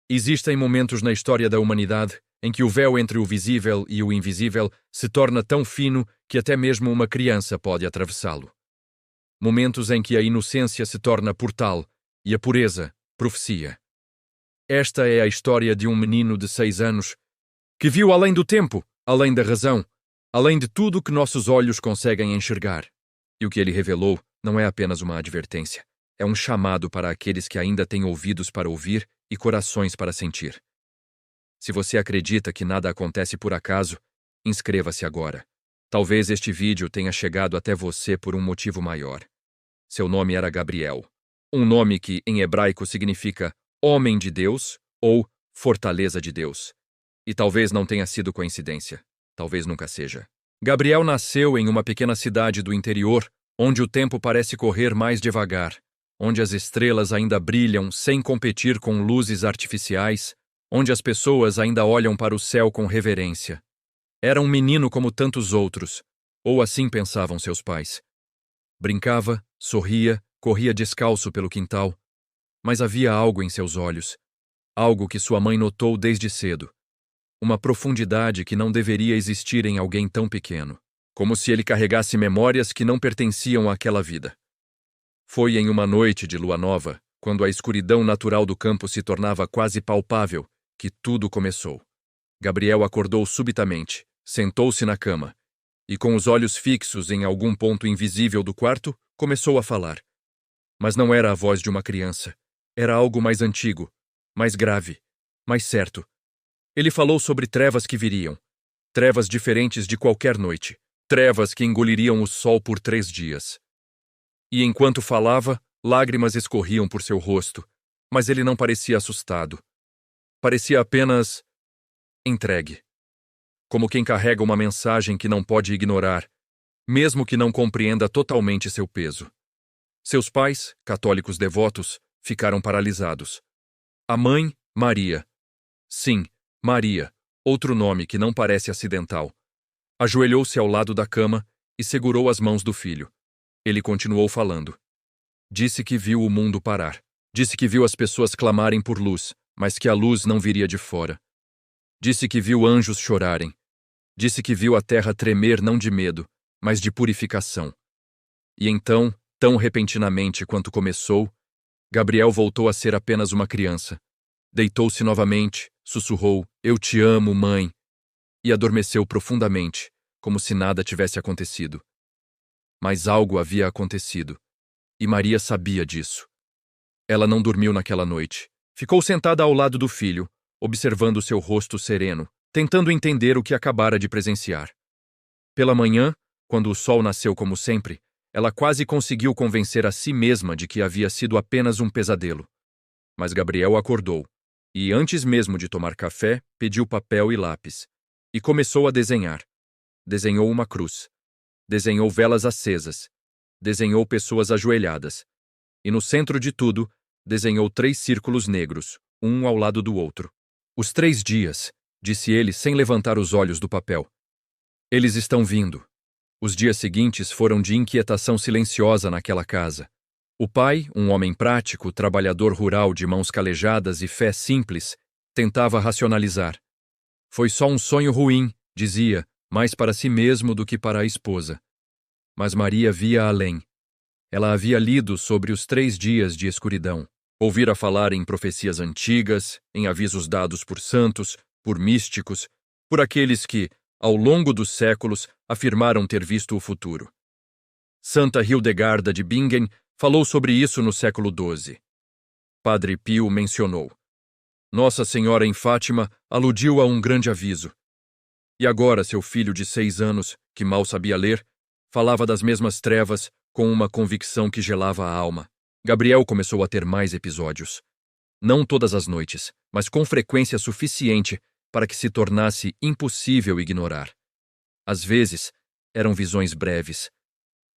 Existem momentos na história da humanidade em que o véu entre o visível e o invisível se torna tão fino que até mesmo uma criança pode atravessá-lo. Momentos em que a inocência se torna portal e a pureza, profecia. Esta é a história de um menino de 6 anos que viu além do tempo, além da razão, além de tudo que nossos olhos conseguem enxergar. E o que ele revelou não é apenas uma advertência, é um chamado para aqueles que ainda têm ouvidos para ouvir e corações para sentir. Se você acredita que nada acontece por acaso, inscreva-se agora. Talvez este vídeo tenha chegado até você por um motivo maior. Seu nome era Gabriel, um nome que, em hebraico, significa Homem de Deus ou Fortaleza de Deus. E talvez não tenha sido coincidência, talvez nunca seja. Gabriel nasceu em uma pequena cidade do interior, onde o tempo parece correr mais devagar, onde as estrelas ainda brilham sem competir com luzes artificiais, onde as pessoas ainda olham para o céu com reverência. Era um menino como tantos outros, ou assim pensavam seus pais. Brincava, sorria, corria descalço pelo quintal, mas havia algo em seus olhos, algo que sua mãe notou desde cedo, uma profundidade que não deveria existir em alguém tão pequeno, como se ele carregasse memórias que não pertenciam àquela vida. Foi em uma noite de lua nova, quando a escuridão natural do campo se tornava quase palpável, que tudo começou. Gabriel acordou subitamente, sentou-se na cama e, com os olhos fixos em algum ponto invisível do quarto, começou a falar. Mas não era a voz de uma criança. Era algo mais antigo, mais grave, mais certo. Ele falou sobre trevas que viriam, trevas diferentes de qualquer noite, trevas que engoliriam o sol por 3 dias. E enquanto falava, lágrimas escorriam por seu rosto, mas ele não parecia assustado. Parecia apenas entregue. Como quem carrega uma mensagem que não pode ignorar, mesmo que não compreenda totalmente seu peso. Seus pais, católicos devotos, ficaram paralisados. A mãe, Maria. Sim, Maria, outro nome que não parece acidental. Ajoelhou-se ao lado da cama e segurou as mãos do filho. Ele continuou falando. Disse que viu o mundo parar. Disse que viu as pessoas clamarem por luz, mas que a luz não viria de fora. Disse que viu anjos chorarem. Disse que viu a terra tremer não de medo, mas de purificação. E então, tão repentinamente quanto começou, Gabriel voltou a ser apenas uma criança. Deitou-se novamente, sussurrou, "Eu te amo, mãe", e adormeceu profundamente, como se nada tivesse acontecido. Mas algo havia acontecido, e Maria sabia disso. Ela não dormiu naquela noite. Ficou sentada ao lado do filho, observando seu rosto sereno, tentando entender o que acabara de presenciar. Pela manhã, quando o sol nasceu como sempre, ela quase conseguiu convencer a si mesma de que havia sido apenas um pesadelo. Mas Gabriel acordou, e antes mesmo de tomar café, pediu papel e lápis, e começou a desenhar. Desenhou uma cruz. Desenhou velas acesas. Desenhou pessoas ajoelhadas. E no centro de tudo, desenhou 3 círculos negros, um ao lado do outro. "Os 3 dias", disse ele sem levantar os olhos do papel. "Eles estão vindo." Os dias seguintes foram de inquietação silenciosa naquela casa. O pai, um homem prático, trabalhador rural de mãos calejadas e fé simples, tentava racionalizar. Foi só um sonho ruim, dizia, mais para si mesmo do que para a esposa. Mas Maria via além. Ela havia lido sobre os 3 dias de escuridão. Ouvira falar em profecias antigas, em avisos dados por santos, por místicos, por aqueles que, ao longo dos séculos, afirmaram ter visto o futuro. Santa Hildegarda de Bingen falou sobre isso no século XII. Padre Pio mencionou. Nossa Senhora em Fátima aludiu a um grande aviso. E agora seu filho de 6 anos, que mal sabia ler, falava das mesmas trevas com uma convicção que gelava a alma. Gabriel começou a ter mais episódios. Não todas as noites, mas com frequência suficiente para que se tornasse impossível ignorar. Às vezes, eram visões breves.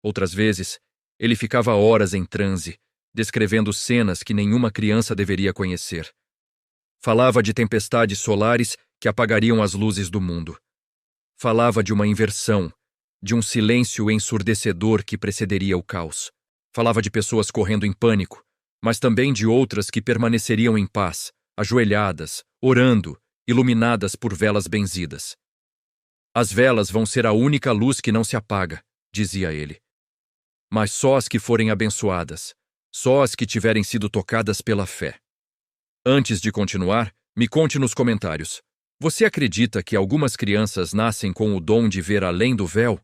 Outras vezes, ele ficava horas em transe, descrevendo cenas que nenhuma criança deveria conhecer. Falava de tempestades solares que apagariam as luzes do mundo. Falava de uma inversão, de um silêncio ensurdecedor que precederia o caos. Falava de pessoas correndo em pânico, mas também de outras que permaneceriam em paz, ajoelhadas, orando, iluminadas por velas benzidas. As velas vão ser a única luz que não se apaga, dizia ele. Mas só as que forem abençoadas, só as que tiverem sido tocadas pela fé. Antes de continuar, me conte nos comentários. Você acredita que algumas crianças nascem com o dom de ver além do véu?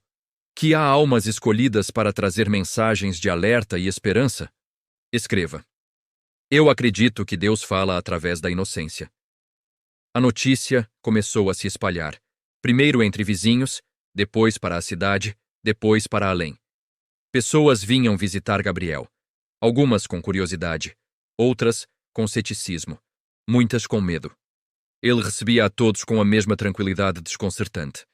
Que há almas escolhidas para trazer mensagens de alerta e esperança? Escreva. Eu acredito que Deus fala através da inocência. A notícia começou a se espalhar, primeiro entre vizinhos, depois para a cidade, depois para além. Pessoas vinham visitar Gabriel, algumas com curiosidade, outras com ceticismo, muitas com medo. Ele recebia a todos com a mesma tranquilidade desconcertante.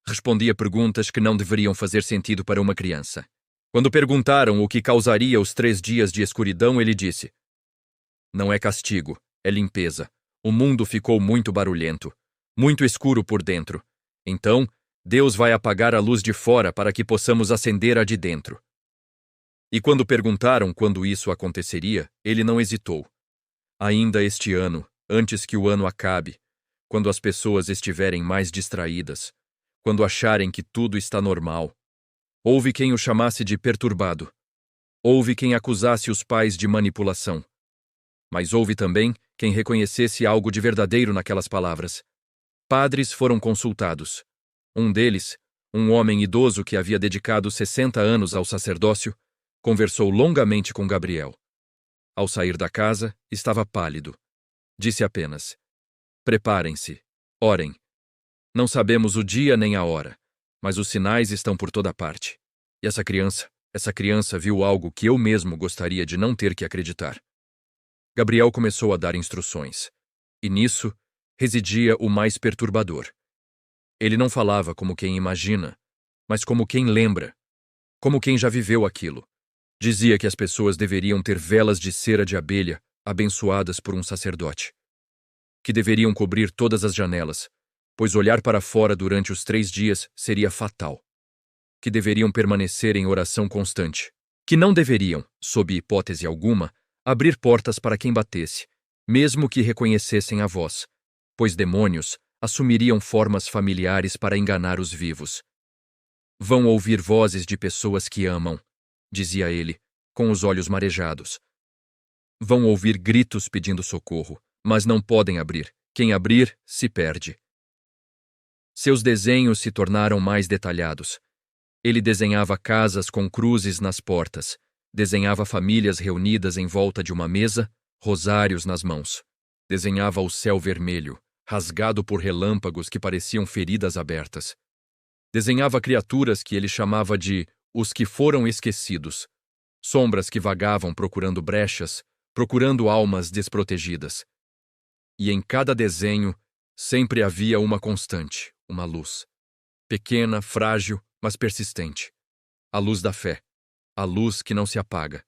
Respondia perguntas que não deveriam fazer sentido para uma criança. Quando perguntaram o que causaria os 3 dias de escuridão, ele disse: Não é castigo, é limpeza. O mundo ficou muito barulhento, muito escuro por dentro. Então, Deus vai apagar a luz de fora para que possamos acender a de dentro. E quando perguntaram quando isso aconteceria, ele não hesitou. Ainda este ano, antes que o ano acabe, quando as pessoas estiverem mais distraídas, quando acharem que tudo está normal. Houve quem o chamasse de perturbado. Houve quem acusasse os pais de manipulação. Mas houve também quem reconhecesse algo de verdadeiro naquelas palavras. Padres foram consultados. Um deles, um homem idoso que havia dedicado 60 anos ao sacerdócio, conversou longamente com Gabriel. Ao sair da casa, estava pálido. Disse apenas: Preparem-se, orem. Não sabemos o dia nem a hora, mas os sinais estão por toda parte. E essa criança viu algo que eu mesmo gostaria de não ter que acreditar. Gabriel começou a dar instruções. E nisso residia o mais perturbador. Ele não falava como quem imagina, mas como quem lembra, como quem já viveu aquilo. Dizia que as pessoas deveriam ter velas de cera de abelha abençoadas por um sacerdote. Que deveriam cobrir todas as janelas, pois olhar para fora durante os 3 dias seria fatal. Que deveriam permanecer em oração constante. Que não deveriam, sob hipótese alguma, abrir portas para quem batesse, mesmo que reconhecessem a voz, pois demônios assumiriam formas familiares para enganar os vivos. Vão ouvir vozes de pessoas que amam, dizia ele, com os olhos marejados. Vão ouvir gritos pedindo socorro, mas não podem abrir. Quem abrir, se perde. Seus desenhos se tornaram mais detalhados. Ele desenhava casas com cruzes nas portas, desenhava famílias reunidas em volta de uma mesa, rosários nas mãos. Desenhava o céu vermelho, rasgado por relâmpagos que pareciam feridas abertas. Desenhava criaturas que ele chamava de os que foram esquecidos, sombras que vagavam procurando brechas, procurando almas desprotegidas. E em cada desenho sempre havia uma constante, uma luz. Pequena, frágil, mas persistente. A luz da fé. A luz que não se apaga.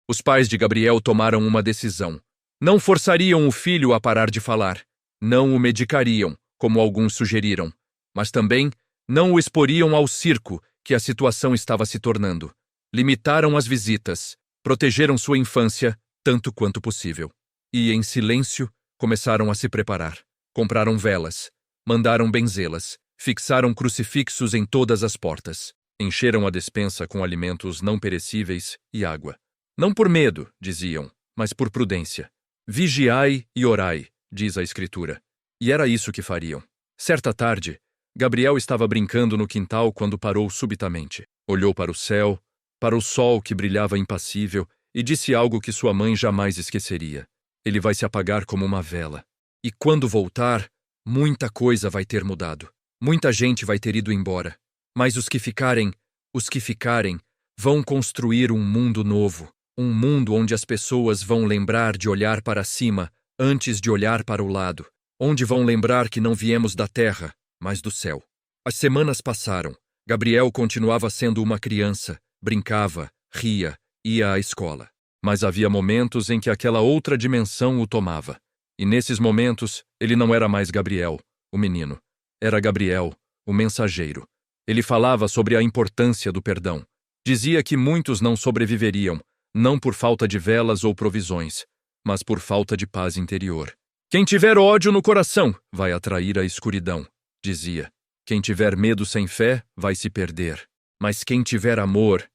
Os pais de Gabriel tomaram uma decisão. Não forçariam o filho a parar de falar. Não o medicariam, como alguns sugeriram. Mas também não o exporiam ao circo que a situação estava se tornando. Limitaram as visitas. Protegeram sua infância tanto quanto possível. E, em silêncio, começaram a se preparar. Compraram velas. Mandaram benzê-las. Fixaram crucifixos em todas as portas. Encheram a despensa com alimentos não perecíveis e água. Não por medo, diziam, mas por prudência. Vigiai e orai, diz a Escritura. E era isso que fariam. Certa tarde, Gabriel estava brincando no quintal quando parou subitamente. Olhou para o céu, para o sol que brilhava impassível e disse algo que sua mãe jamais esqueceria. Ele vai se apagar como uma vela. E quando voltar, muita coisa vai ter mudado. Muita gente vai ter ido embora. Mas os que ficarem, vão construir um mundo novo. Um mundo onde as pessoas vão lembrar de olhar para cima antes de olhar para o lado. Onde vão lembrar que não viemos da terra, mas do céu. As semanas passaram. Gabriel continuava sendo uma criança. Brincava, ria, ia à escola. Mas havia momentos em que aquela outra dimensão o tomava. E nesses momentos, ele não era mais Gabriel, o menino. Era Gabriel, o mensageiro. Ele falava sobre a importância do perdão. Dizia que muitos não sobreviveriam, não por falta de velas ou provisões, mas por falta de paz interior. Quem tiver ódio no coração vai atrair a escuridão, dizia. Quem tiver medo sem fé vai se perder. Mas quem tiver amor,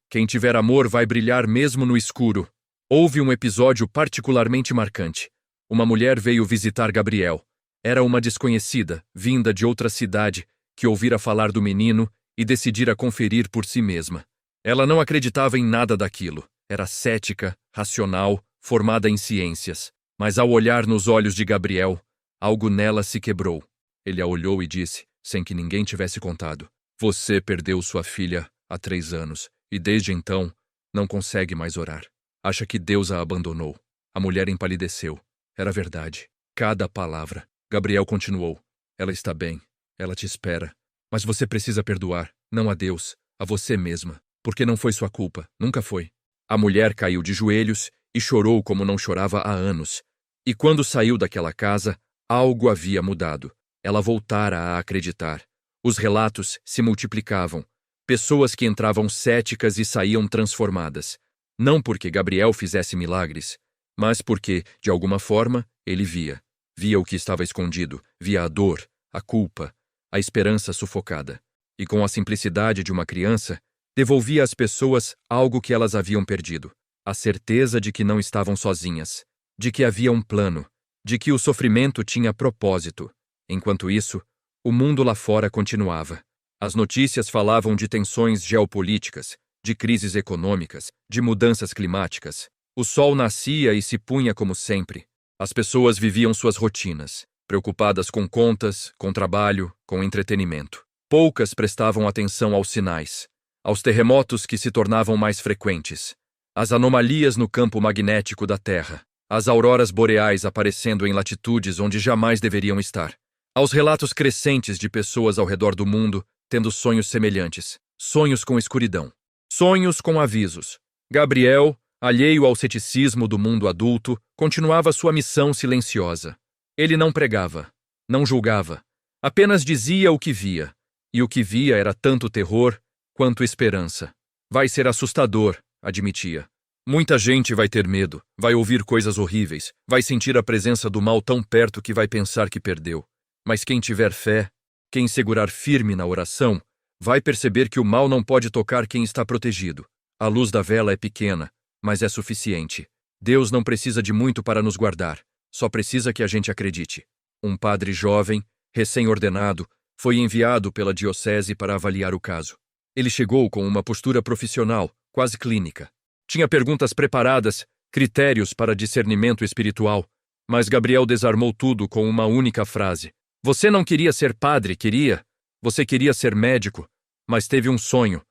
quem tiver amor vai brilhar mesmo no escuro. Houve um episódio particularmente marcante. Uma mulher veio visitar Gabriel. Era uma desconhecida, vinda de outra cidade, que ouvira falar do menino e decidira conferir por si mesma. Ela não acreditava em nada daquilo. Era cética, racional, formada em ciências. Mas ao olhar nos olhos de Gabriel, algo nela se quebrou. Ele a olhou e disse, sem que ninguém tivesse contado: Você perdeu sua filha há 3 anos e desde então não consegue mais orar. Acha que Deus a abandonou. A mulher empalideceu. Era verdade. Cada palavra. Gabriel continuou. Ela está bem. Ela te espera. Mas você precisa perdoar, não a Deus, a você mesma, porque não foi sua culpa, nunca foi. A mulher caiu de joelhos e chorou como não chorava há anos. E quando saiu daquela casa, algo havia mudado. Ela voltara a acreditar. Os relatos se multiplicavam. Pessoas que entravam céticas e saíam transformadas. Não porque Gabriel fizesse milagres, mas porque, de alguma forma, ele via. Via o que estava escondido, via a dor, a culpa, a esperança sufocada. E com a simplicidade de uma criança, devolvia às pessoas algo que elas haviam perdido. A certeza de que não estavam sozinhas, de que havia um plano, de que o sofrimento tinha propósito. Enquanto isso, o mundo lá fora continuava. As notícias falavam de tensões geopolíticas, de crises econômicas, de mudanças climáticas. O sol nascia e se punha como sempre. As pessoas viviam suas rotinas, preocupadas com contas, com trabalho, com entretenimento. Poucas prestavam atenção aos sinais, aos terremotos que se tornavam mais frequentes, às anomalias no campo magnético da Terra, às auroras boreais aparecendo em latitudes onde jamais deveriam estar, aos relatos crescentes de pessoas ao redor do mundo tendo sonhos semelhantes, sonhos com escuridão, sonhos com avisos. Gabriel, alheio ao ceticismo do mundo adulto, continuava sua missão silenciosa. Ele não pregava, não julgava, apenas dizia o que via, e o que via era tanto terror quanto esperança. Vai ser assustador, admitia. Muita gente vai ter medo, vai ouvir coisas horríveis, vai sentir a presença do mal tão perto que vai pensar que perdeu. Mas quem tiver fé, quem segurar firme na oração, vai perceber que o mal não pode tocar quem está protegido. A luz da vela é pequena, mas é suficiente. Deus não precisa de muito para nos guardar, só precisa que a gente acredite. Um padre jovem, recém-ordenado, foi enviado pela diocese para avaliar o caso. Ele chegou com uma postura profissional, quase clínica. Tinha perguntas preparadas, critérios para discernimento espiritual, mas Gabriel desarmou tudo com uma única frase. Você não queria ser padre, queria? Você queria ser médico, mas teve um sonho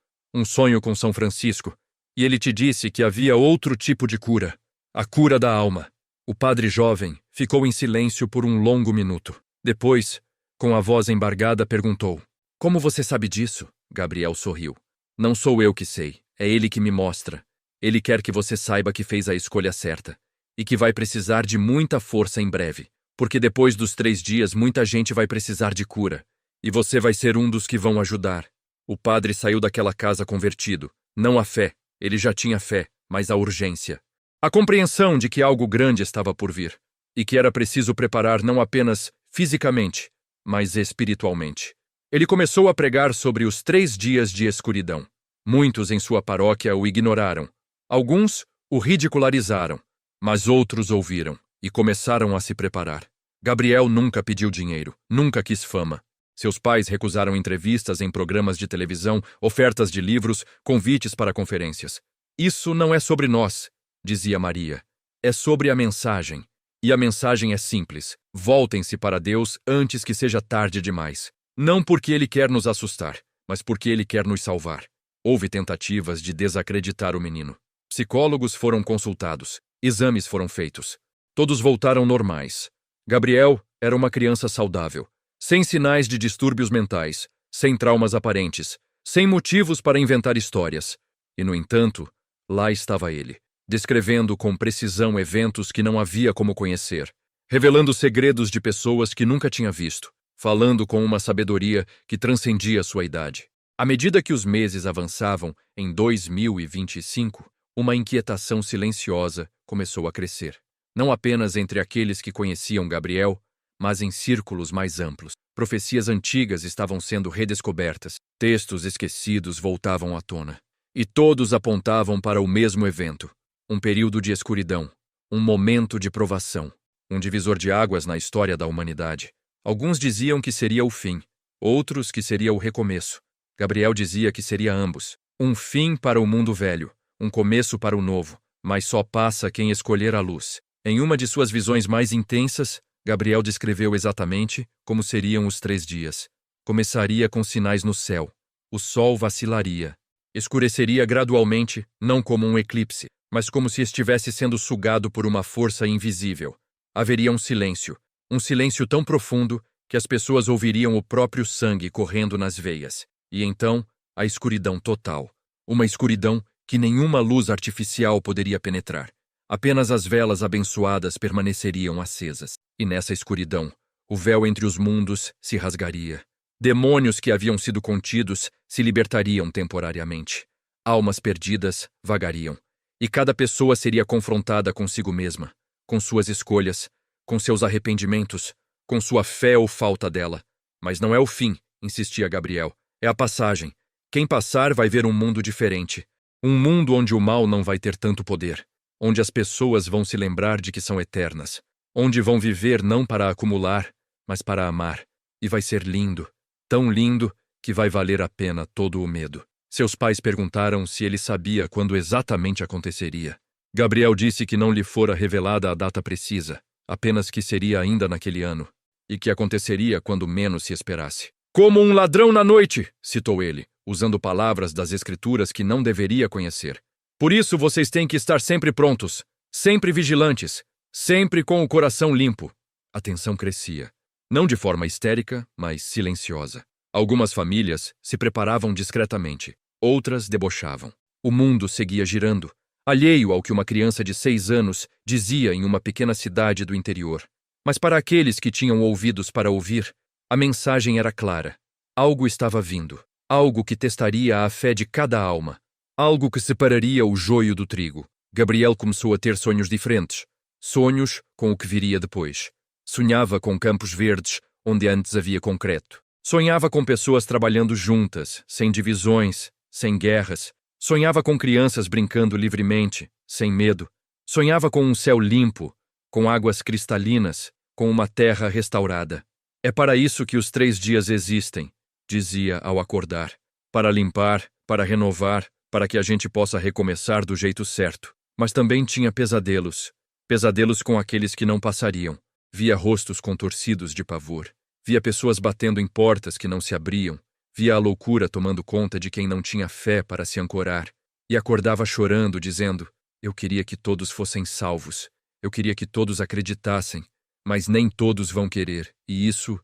com São Francisco, e ele te disse que havia outro tipo de cura, a cura da alma. O padre jovem ficou em silêncio por um longo minuto. Depois, com a voz embargada, perguntou: Como você sabe disso? Gabriel sorriu. Não sou eu que sei, é ele que me mostra. Ele quer que você saiba que fez a escolha certa, e que vai precisar de muita força em breve, porque depois dos 3 dias muita gente vai precisar de cura, e você vai ser um dos que vão ajudar. O padre saiu daquela casa convertido, não a fé, ele já tinha fé, mas a urgência. A compreensão de que algo grande estava por vir, e que era preciso preparar não apenas fisicamente, mas espiritualmente. Ele começou a pregar sobre os 3 dias de escuridão. Muitos em sua paróquia o ignoraram. Alguns o ridicularizaram, mas outros ouviram e começaram a se preparar. Gabriel nunca pediu dinheiro, nunca quis fama. Seus pais recusaram entrevistas em programas de televisão, ofertas de livros, convites para conferências. Isso não é sobre nós, dizia Maria. É sobre a mensagem. E a mensagem é simples. Voltem-se para Deus antes que seja tarde demais. Não porque Ele quer nos assustar, mas porque Ele quer nos salvar. Houve tentativas de desacreditar o menino. Psicólogos foram consultados. Exames foram feitos. Todos voltaram normais. Gabriel era uma criança saudável, sem sinais de distúrbios mentais, sem traumas aparentes, sem motivos para inventar histórias. E, no entanto, lá estava ele, descrevendo com precisão eventos que não havia como conhecer, revelando segredos de pessoas que nunca tinha visto, falando com uma sabedoria que transcendia sua idade. À medida que os meses avançavam, em 2025, uma inquietação silenciosa começou a crescer. não apenas entre aqueles que conheciam Gabriel, mas em círculos mais amplos. Profecias antigas estavam sendo redescobertas, textos esquecidos voltavam à tona. E todos apontavam para o mesmo evento, um período de escuridão, um momento de provação, um divisor de águas na história da humanidade. Alguns diziam que seria o fim, outros que seria o recomeço. Gabriel dizia que seria ambos, um fim para o mundo velho, um começo para o novo, mas só passa quem escolher a luz. Em uma de suas visões mais intensas, Gabriel descreveu exatamente como seriam os 3 dias. Começaria com sinais no céu. O sol vacilaria. Escureceria gradualmente, não como um eclipse, mas como se estivesse sendo sugado por uma força invisível. Haveria um silêncio tão profundo que as pessoas ouviriam o próprio sangue correndo nas veias. E então, a escuridão total. Uma escuridão que nenhuma luz artificial poderia penetrar. Apenas as velas abençoadas permaneceriam acesas. E nessa escuridão, o véu entre os mundos se rasgaria. Demônios que haviam sido contidos se libertariam temporariamente. Almas perdidas vagariam. E cada pessoa seria confrontada consigo mesma, com suas escolhas, com seus arrependimentos, com sua fé ou falta dela. Mas não é o fim, insistia Gabriel. É a passagem. Quem passar vai ver um mundo diferente. Um mundo onde o mal não vai ter tanto poder. Onde as pessoas vão se lembrar de que são eternas. Onde vão viver não para acumular, mas para amar. E vai ser lindo. Tão lindo que vai valer a pena todo o medo. Seus pais perguntaram se ele sabia quando exatamente aconteceria. Gabriel disse que não lhe fora revelada a data precisa, apenas que seria ainda naquele ano, e que aconteceria quando menos se esperasse. Como um ladrão na noite, citou ele, usando palavras das escrituras que não deveria conhecer. Por isso vocês têm que estar sempre prontos, sempre vigilantes, sempre com o coração limpo. A tensão crescia. Não de forma histérica, mas silenciosa. Algumas famílias se preparavam discretamente, outras debochavam. O mundo seguia girando, alheio ao que uma criança de 6 anos dizia em uma pequena cidade do interior. Mas para aqueles que tinham ouvidos para ouvir, a mensagem era clara. Algo estava vindo, algo que testaria a fé de cada alma, algo que separaria o joio do trigo. Gabriel começou a ter sonhos diferentes, sonhos com o que viria depois. Sonhava com campos verdes, onde antes havia concreto. Sonhava com pessoas trabalhando juntas, sem divisões, sem guerras. Sonhava com crianças brincando livremente, sem medo. Sonhava com um céu limpo, com águas cristalinas, com uma terra restaurada. É para isso que os 3 dias existem, dizia ao acordar. Para limpar, para renovar, para que a gente possa recomeçar do jeito certo. Mas também tinha pesadelos. Pesadelos com aqueles que não passariam. Via rostos contorcidos de pavor. Via pessoas batendo em portas que não se abriam. Via a loucura tomando conta de quem não tinha fé para se ancorar. E acordava chorando, dizendo: eu queria que todos fossem salvos. Eu queria que todos acreditassem. Mas nem todos vão querer. E isso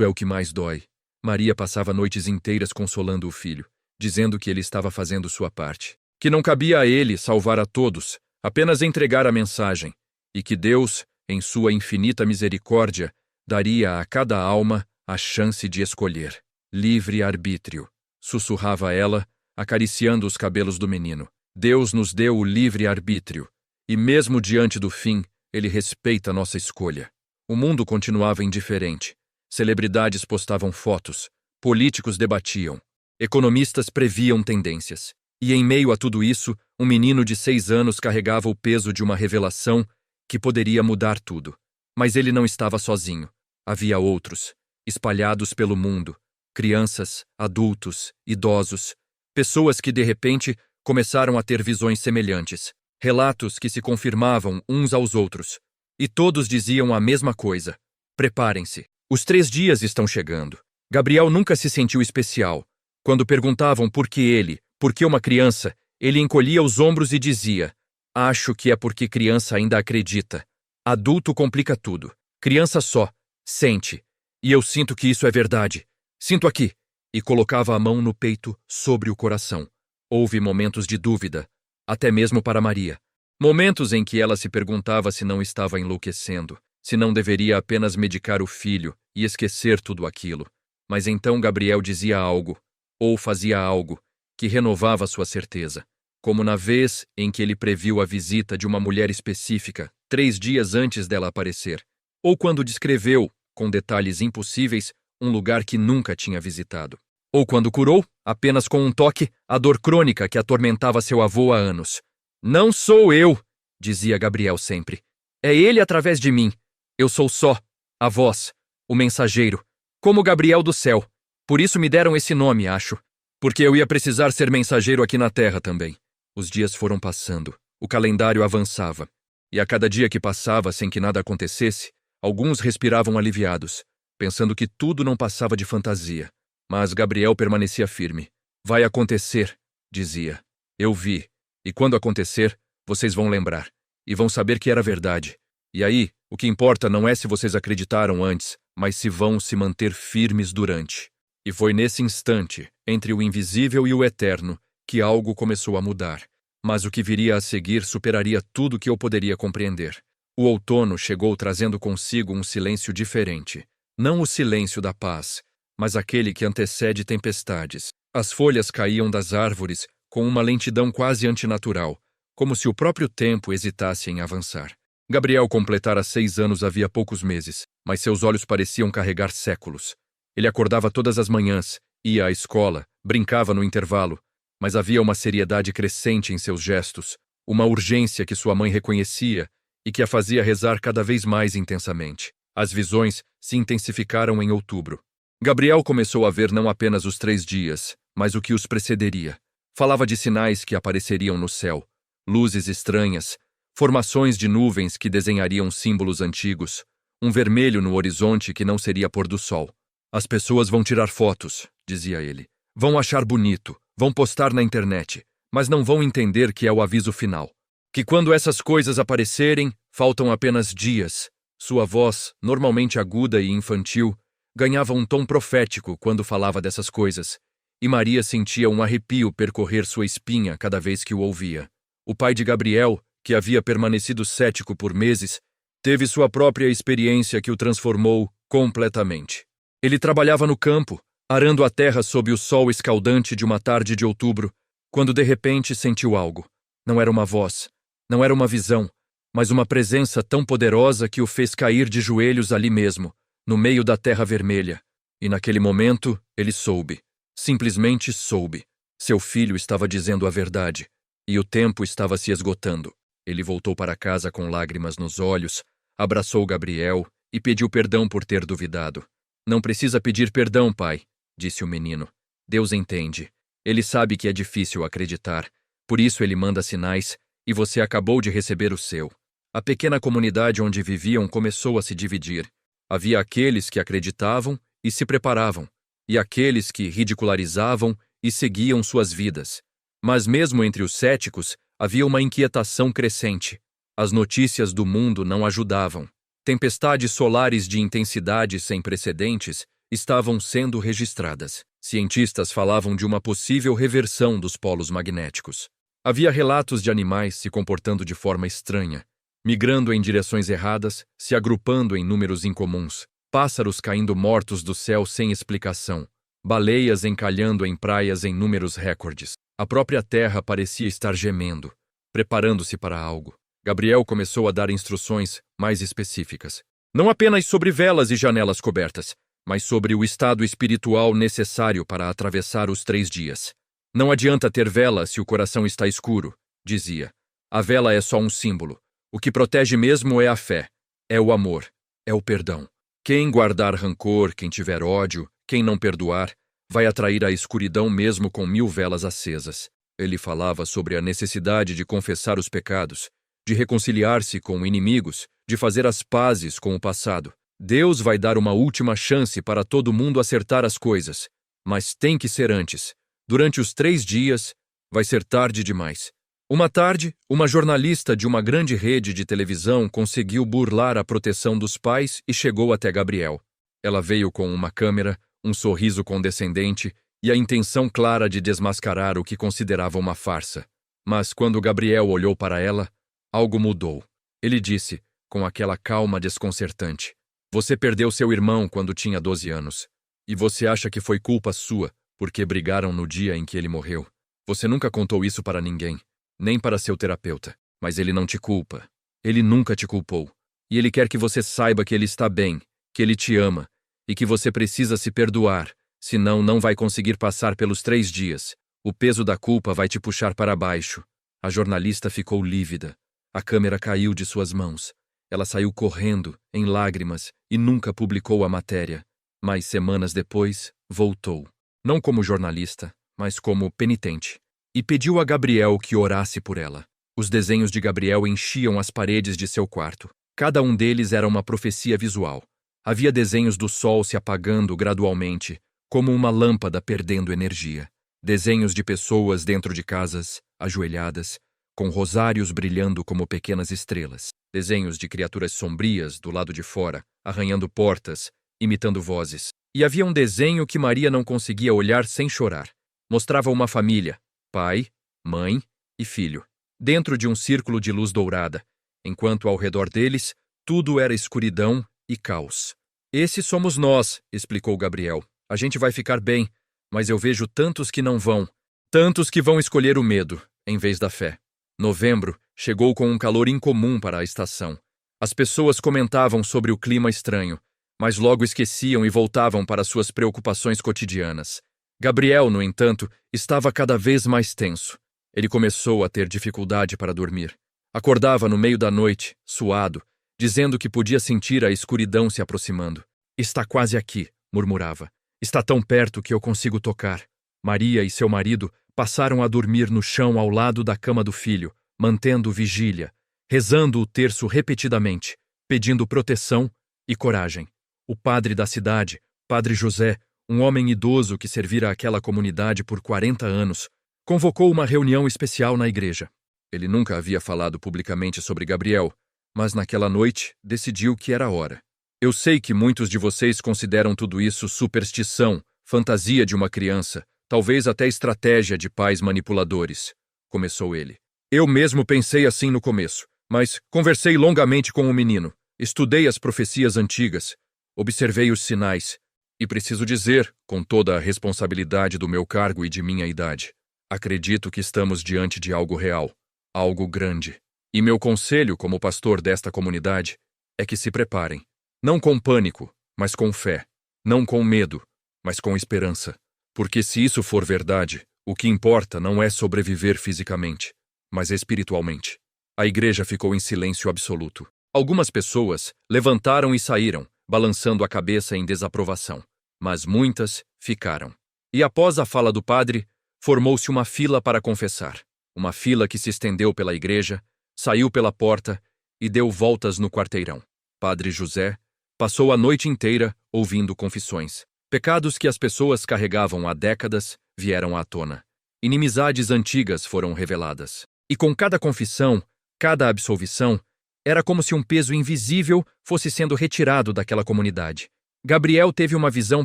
é o que mais dói. Maria passava noites inteiras consolando o filho, dizendo que ele estava fazendo sua parte. Que não cabia a ele salvar a todos, apenas entregar a mensagem. E que Deus, em sua infinita misericórdia, daria a cada alma a chance de escolher. Livre-arbítrio, sussurrava ela, acariciando os cabelos do menino. Deus nos deu o livre-arbítrio, e mesmo diante do fim, ele respeita nossa escolha. O mundo continuava indiferente. Celebridades postavam fotos, políticos debatiam, economistas previam tendências. E em meio a tudo isso, um menino de 6 anos carregava o peso de uma revelação que poderia mudar tudo. Mas ele não estava sozinho. Havia outros, espalhados pelo mundo, crianças, adultos, idosos, pessoas que de repente começaram a ter visões semelhantes, relatos que se confirmavam uns aos outros. E todos diziam a mesma coisa: preparem-se, os 3 dias estão chegando. Gabriel nunca se sentiu especial. Quando perguntavam por que ele, por que uma criança, ele encolhia os ombros e dizia: acho que é porque criança ainda acredita. Adulto complica tudo. Criança só sente. E eu sinto que isso é verdade. Sinto aqui. E colocava a mão no peito, sobre o coração. Houve momentos de dúvida, até mesmo para Maria. Momentos em que ela se perguntava se não estava enlouquecendo, se não deveria apenas medicar o filho e esquecer tudo aquilo. Mas então Gabriel dizia algo, ou fazia algo, que renovava sua certeza, como na vez em que ele previu a visita de uma mulher específica 3 dias antes dela aparecer, ou quando descreveu, com detalhes impossíveis, um lugar que nunca tinha visitado. Ou quando curou, apenas com um toque, a dor crônica que atormentava seu avô há anos. Não sou eu, dizia Gabriel sempre. É ele através de mim. Eu sou só a voz, o mensageiro, como Gabriel do céu. Por isso me deram esse nome, acho. Porque eu ia precisar ser mensageiro aqui na Terra também. Os dias foram passando, o calendário avançava. E a cada dia que passava sem que nada acontecesse, alguns respiravam aliviados, pensando que tudo não passava de fantasia. Mas Gabriel permanecia firme. Vai acontecer, dizia. Eu vi. E quando acontecer, vocês vão lembrar. E vão saber que era verdade. E aí, o que importa não é se vocês acreditaram antes, mas se vão se manter firmes durante. E foi nesse instante, entre o invisível e o eterno, que algo começou a mudar. Mas o que viria a seguir superaria tudo que eu poderia compreender. O outono chegou trazendo consigo um silêncio diferente. Não o silêncio da paz, mas aquele que antecede tempestades. As folhas caíam das árvores com uma lentidão quase antinatural, como se o próprio tempo hesitasse em avançar. Gabriel completara 6 anos havia poucos meses, mas seus olhos pareciam carregar séculos. Ele acordava todas as manhãs, ia à escola, brincava no intervalo, mas havia uma seriedade crescente em seus gestos, uma urgência que sua mãe reconhecia e que a fazia rezar cada vez mais intensamente. As visões se intensificaram em outubro. Gabriel começou a ver não apenas os 3 dias, mas o que os precederia. Falava de sinais que apareceriam no céu, luzes estranhas, formações de nuvens que desenhariam símbolos antigos, um vermelho no horizonte que não seria pôr do sol. As pessoas vão tirar fotos, dizia ele. Vão achar bonito, vão postar na internet, mas não vão entender que é o aviso final. Que quando essas coisas aparecerem, faltam apenas dias. Sua voz, normalmente aguda e infantil, ganhava um tom profético quando falava dessas coisas, e Maria sentia um arrepio percorrer sua espinha cada vez que o ouvia. O pai de Gabriel, que havia permanecido cético por meses, teve sua própria experiência que o transformou completamente. Ele trabalhava no campo, arando a terra sob o sol escaldante de uma tarde de outubro, quando de repente sentiu algo. Não era uma voz, não era uma visão, mas uma presença tão poderosa que o fez cair de joelhos ali mesmo, no meio da terra vermelha. E naquele momento, ele soube. Simplesmente soube. Seu filho estava dizendo a verdade, e o tempo estava se esgotando. Ele voltou para casa com lágrimas nos olhos, abraçou Gabriel e pediu perdão por ter duvidado. Não precisa pedir perdão, pai, disse o menino. Deus entende. Ele sabe que é difícil acreditar. Por isso ele manda sinais, e você acabou de receber o seu. A pequena comunidade onde viviam começou a se dividir. Havia aqueles que acreditavam e se preparavam, e aqueles que ridicularizavam e seguiam suas vidas. Mas mesmo entre os céticos, havia uma inquietação crescente. As notícias do mundo não ajudavam. Tempestades solares de intensidade sem precedentes estavam sendo registradas. Cientistas falavam de uma possível reversão dos polos magnéticos. Havia relatos de animais se comportando de forma estranha, migrando em direções erradas, se agrupando em números incomuns, pássaros caindo mortos do céu sem explicação, baleias encalhando em praias em números recordes. A própria terra parecia estar gemendo, preparando-se para algo. Gabriel começou a dar instruções mais específicas. Não apenas sobre velas e janelas cobertas, mas sobre o estado espiritual necessário para atravessar os 3 dias. Não adianta ter vela se o coração está escuro, dizia. A vela é só um símbolo. O que protege mesmo é a fé, é o amor, é o perdão. Quem guardar rancor, quem tiver ódio, quem não perdoar, vai atrair a escuridão mesmo com 1000 velas acesas. Ele falava sobre a necessidade de confessar os pecados, de reconciliar-se com inimigos, de fazer as pazes com o passado. Deus vai dar uma última chance para todo mundo acertar as coisas, mas tem que ser antes. Durante os 3 dias, vai ser tarde demais. Uma tarde, uma jornalista de uma grande rede de televisão conseguiu burlar a proteção dos pais e chegou até Gabriel. Ela veio com uma câmera, um sorriso condescendente e a intenção clara de desmascarar o que considerava uma farsa. Mas quando Gabriel olhou para ela, algo mudou. Ele disse, com aquela calma desconcertante: "Você perdeu seu irmão quando tinha 12 anos. E você acha que foi culpa sua, porque brigaram no dia em que ele morreu. Você nunca contou isso para ninguém, nem para seu terapeuta, mas ele não te culpa. Ele nunca te culpou. E ele quer que você saiba que ele está bem, que ele te ama, e que você precisa se perdoar, senão não vai conseguir passar pelos 3 dias. O peso da culpa vai te puxar para baixo. A jornalista ficou lívida. A câmera caiu de suas mãos. Ela saiu correndo, em lágrimas, e nunca publicou a matéria. Mas semanas depois, voltou. Não como jornalista, mas como penitente. E pediu a Gabriel que orasse por ela. Os desenhos de Gabriel enchiam as paredes de seu quarto. Cada um deles era uma profecia visual. Havia desenhos do sol se apagando gradualmente, como uma lâmpada perdendo energia. Desenhos de pessoas dentro de casas, ajoelhadas, com rosários brilhando como pequenas estrelas. Desenhos de criaturas sombrias do lado de fora, arranhando portas, imitando vozes. E havia um desenho que Maria não conseguia olhar sem chorar. Mostrava uma família, pai, mãe e filho, dentro de um círculo de luz dourada, enquanto ao redor deles tudo era escuridão e caos. Esses somos nós, explicou Gabriel. A gente vai ficar bem, mas eu vejo tantos que não vão. Tantos que vão escolher o medo, em vez da fé. Novembro chegou com um calor incomum para a estação. As pessoas comentavam sobre o clima estranho, mas logo esqueciam e voltavam para suas preocupações cotidianas. Gabriel, no entanto, estava cada vez mais tenso. Ele começou a ter dificuldade para dormir. Acordava no meio da noite, suado, dizendo que podia sentir a escuridão se aproximando. Está quase aqui, murmurava. Está tão perto que eu consigo tocar. Maria e seu marido passaram a dormir no chão ao lado da cama do filho, mantendo vigília, rezando o terço repetidamente, pedindo proteção e coragem. O padre da cidade, Padre José, um homem idoso que servira aquela comunidade por 40 anos, convocou uma reunião especial na igreja. Ele nunca havia falado publicamente sobre Gabriel, mas naquela noite decidiu que era hora. Eu sei que muitos de vocês consideram tudo isso superstição, fantasia de uma criança, talvez até estratégia de pais manipuladores, começou ele. Eu mesmo pensei assim no começo, mas conversei longamente com o menino, estudei as profecias antigas, observei os sinais, e preciso dizer, com toda a responsabilidade do meu cargo e de minha idade, acredito que estamos diante de algo real, algo grande. E meu conselho como pastor desta comunidade é que se preparem. Não com pânico, mas com fé. Não com medo, mas com esperança. Porque se isso for verdade, o que importa não é sobreviver fisicamente, mas espiritualmente. A igreja ficou em silêncio absoluto. Algumas pessoas levantaram e saíram, balançando a cabeça em desaprovação. Mas muitas ficaram. E após a fala do padre, formou-se uma fila para confessar. Uma fila que se estendeu pela igreja, saiu pela porta e deu voltas no quarteirão. Padre José passou a noite inteira ouvindo confissões. Pecados que as pessoas carregavam há décadas vieram à tona. Inimizades antigas foram reveladas. E com cada confissão, cada absolvição, era como se um peso invisível fosse sendo retirado daquela comunidade. Gabriel teve uma visão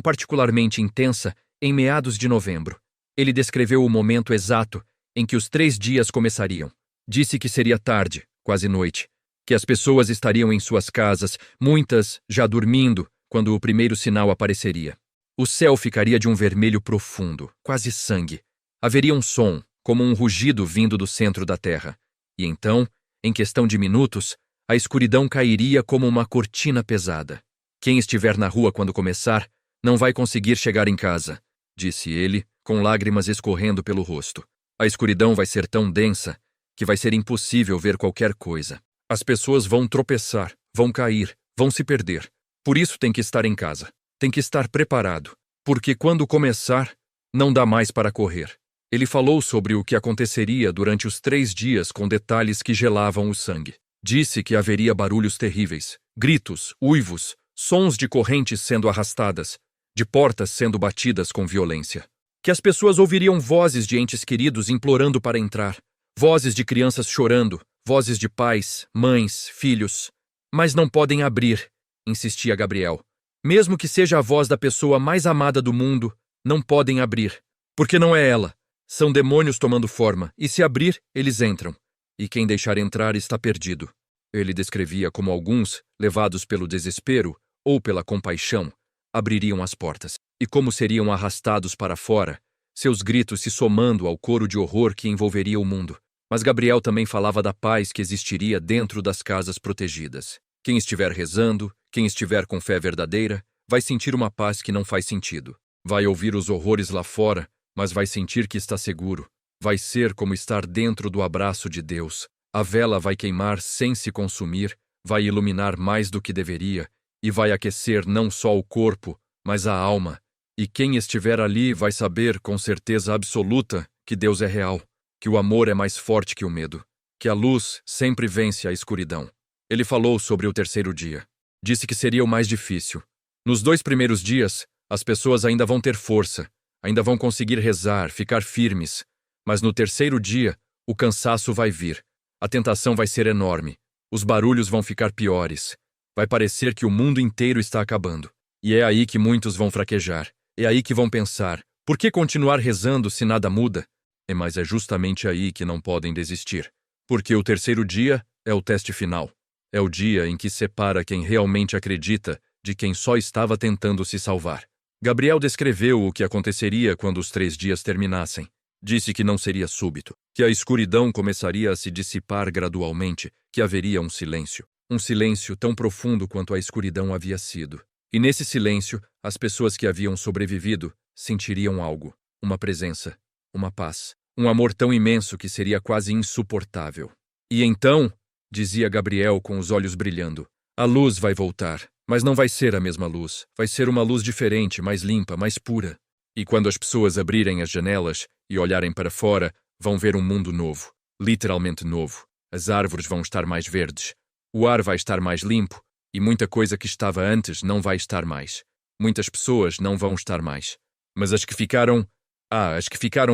particularmente intensa em meados de novembro. Ele descreveu o momento exato em que os 3 dias começariam. Disse que seria tarde, quase noite, que as pessoas estariam em suas casas, muitas já dormindo, quando o primeiro sinal apareceria. O céu ficaria de um vermelho profundo, quase sangue. Haveria um som, como um rugido vindo do centro da terra. E então, em questão de minutos, a escuridão cairia como uma cortina pesada. Quem estiver na rua quando começar, não vai conseguir chegar em casa, disse ele, com lágrimas escorrendo pelo rosto. A escuridão vai ser tão densa que vai ser impossível ver qualquer coisa. As pessoas vão tropeçar, vão cair, vão se perder. Por isso tem que estar em casa. Tem que estar preparado, porque quando começar, não dá mais para correr. Ele falou sobre o que aconteceria durante os 3 dias com detalhes que gelavam o sangue. Disse que haveria barulhos terríveis, gritos, uivos, sons de correntes sendo arrastadas, de portas sendo batidas com violência. Que as pessoas ouviriam vozes de entes queridos implorando para entrar, vozes de crianças chorando, vozes de pais, mães, filhos. Mas não podem abrir, insistia Gabriel. Mesmo que seja a voz da pessoa mais amada do mundo, não podem abrir. Porque não é ela. São demônios tomando forma, e se abrir, eles entram. E quem deixar entrar está perdido. Ele descrevia como alguns, levados pelo desespero ou pela compaixão, abririam as portas. E como seriam arrastados para fora, seus gritos se somando ao coro de horror que envolveria o mundo. Mas Gabriel também falava da paz que existiria dentro das casas protegidas. Quem estiver rezando, quem estiver com fé verdadeira, vai sentir uma paz que não faz sentido. Vai ouvir os horrores lá fora, mas vai sentir que está seguro. Vai ser como estar dentro do abraço de Deus. A vela vai queimar sem se consumir, vai iluminar mais do que deveria, e vai aquecer não só o corpo, mas a alma. E quem estiver ali vai saber com certeza absoluta que Deus é real, que o amor é mais forte que o medo, que a luz sempre vence a escuridão. Ele falou sobre o terceiro dia. Disse que seria o mais difícil. Nos 2 primeiros dias, as pessoas ainda vão ter força, ainda vão conseguir rezar, ficar firmes. Mas no terceiro dia, o cansaço vai vir. A tentação vai ser enorme. Os barulhos vão ficar piores. Vai parecer que o mundo inteiro está acabando. E é aí que muitos vão fraquejar. É aí que vão pensar, por que continuar rezando se nada muda? Mas é justamente aí que não podem desistir. Porque o terceiro dia é o teste final. É o dia em que separa quem realmente acredita de quem só estava tentando se salvar. Gabriel descreveu o que aconteceria quando os 3 dias terminassem. Disse que não seria súbito, que a escuridão começaria a se dissipar gradualmente, que haveria um silêncio tão profundo quanto a escuridão havia sido. E nesse silêncio, as pessoas que haviam sobrevivido sentiriam algo, uma presença, uma paz, um amor tão imenso que seria quase insuportável. E então, dizia Gabriel com os olhos brilhando, a luz vai voltar, mas não vai ser a mesma luz, vai ser uma luz diferente, mais limpa, mais pura. E quando as pessoas abrirem as janelas e olharem para fora, vão ver um mundo novo, literalmente novo. As árvores vão estar mais verdes, o ar vai estar mais limpo, e muita coisa que estava antes não vai estar mais. Muitas pessoas não vão estar mais. Mas as que ficaram